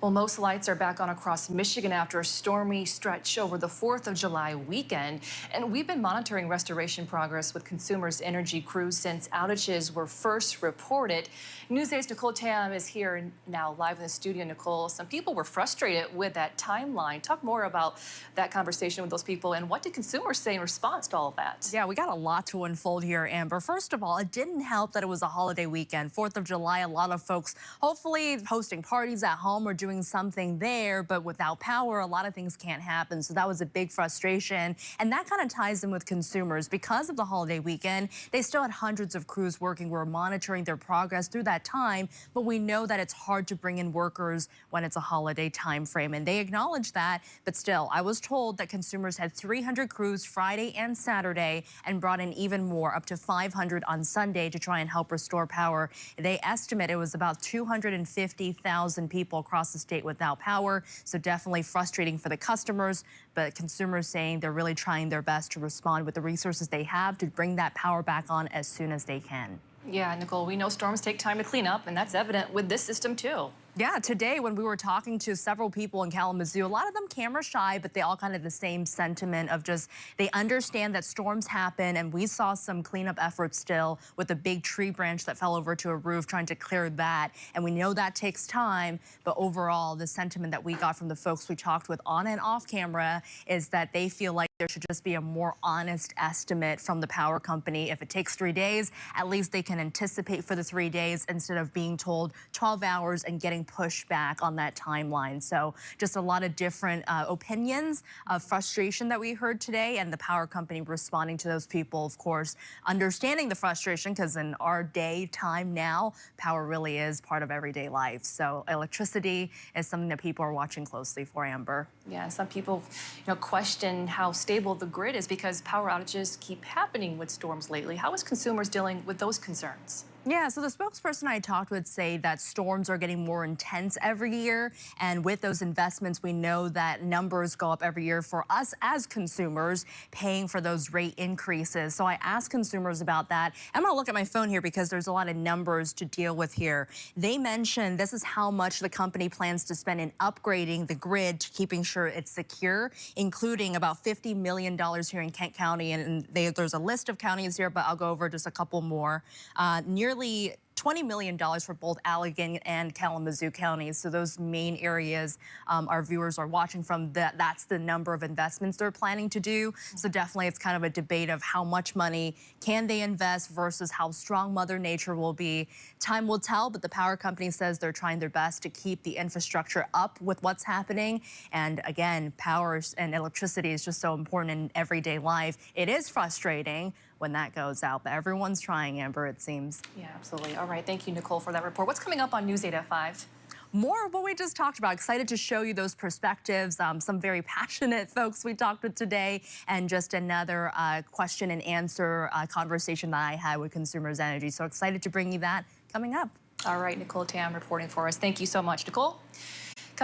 Well, most lights are back on across Michigan after a stormy stretch over the 4th of July weekend. And we've been monitoring restoration progress with Consumers Energy crews since outages were first reported. Newsday's Nicole Tam is here now live in the studio. Nicole, some people were frustrated with that timeline. Talk more about that conversation with those people and what did consumers say in response to all of that? Yeah, we got a lot to unfold here, Amber. First of all, it didn't help that it was a holiday weekend. 4th of July, a lot of folks hopefully hosting parties at home or doing something there, but without power, a lot of things can't happen. So that was a big frustration. And that kind of ties in with consumers. Because of the holiday weekend, they still had hundreds of crews working. We're monitoring their progress through that time, but we know that it's hard to bring in workers when it's a holiday time frame. And they acknowledge that, but still, I was told that consumers had 300 crews Friday and Saturday and brought in even more, up to 500 on Sunday to try and help restore power. They estimate it was about 250,000 people across the state without power, so definitely frustrating for the customers, but consumers saying they're really trying their best to respond with the resources they have to bring that power back on as soon as they can. Yeah, Nicole, we know storms take time to clean up, and that's evident with this system too. Yeah, today when we were talking to several people in Kalamazoo, a lot of them camera shy, but they all kind of the same sentiment of just they understand that storms happen, and we saw some cleanup efforts still with a big tree branch that fell over to a roof trying to clear that, and we know that takes time, but overall the sentiment that we got from the folks we talked with on and off camera is that they feel like there should just be a more honest estimate from the power company. If it takes 3 days, at least they can anticipate for the 3 days instead of being told 12 hours and getting pushed back on that timeline. So just a lot of different opinions of frustration that we heard today, and the power company responding to those people, of course, understanding the frustration because in our day time now, power really is part of everyday life. So electricity is something that people are watching closely for, Amber. Yeah, some people question how stable the grid is because power outages keep happening with storms lately. How is consumers dealing with those concerns? Yeah, so the spokesperson I talked with say that storms are getting more intense every year. And with those investments, we know that numbers go up every year for us as consumers paying for those rate increases. So I asked consumers about that. I'm going to look at my phone here because there's a lot of numbers to deal with here. They mentioned this is how much the company plans to spend in upgrading the grid to keeping sure it's secure, including about $50 million here in Kent County. And there's a list of counties here, but I'll go over just a couple more. Nearly $20 million for both Allegan and Kalamazoo counties. So those main areas our viewers are watching from, that's the number of investments they're planning to do. So definitely it's kind of a debate of how much money can they invest versus how strong Mother Nature will be. Time will tell, but the power company says they're trying their best to keep the infrastructure up with what's happening. And again, power and electricity is just so important in everyday life. It is frustrating when that goes out, but everyone's trying, Amber, it seems. Yeah, absolutely. All right, thank you, Nicole, for that report. What's coming up on News 8 at 5? More of what we just talked about. Excited to show you those perspectives. Some very passionate folks we talked with today, and just another question and answer conversation that I had with Consumers Energy. So excited to bring you that coming up. All right, Nicole Tam reporting for us. Thank you so much, Nicole.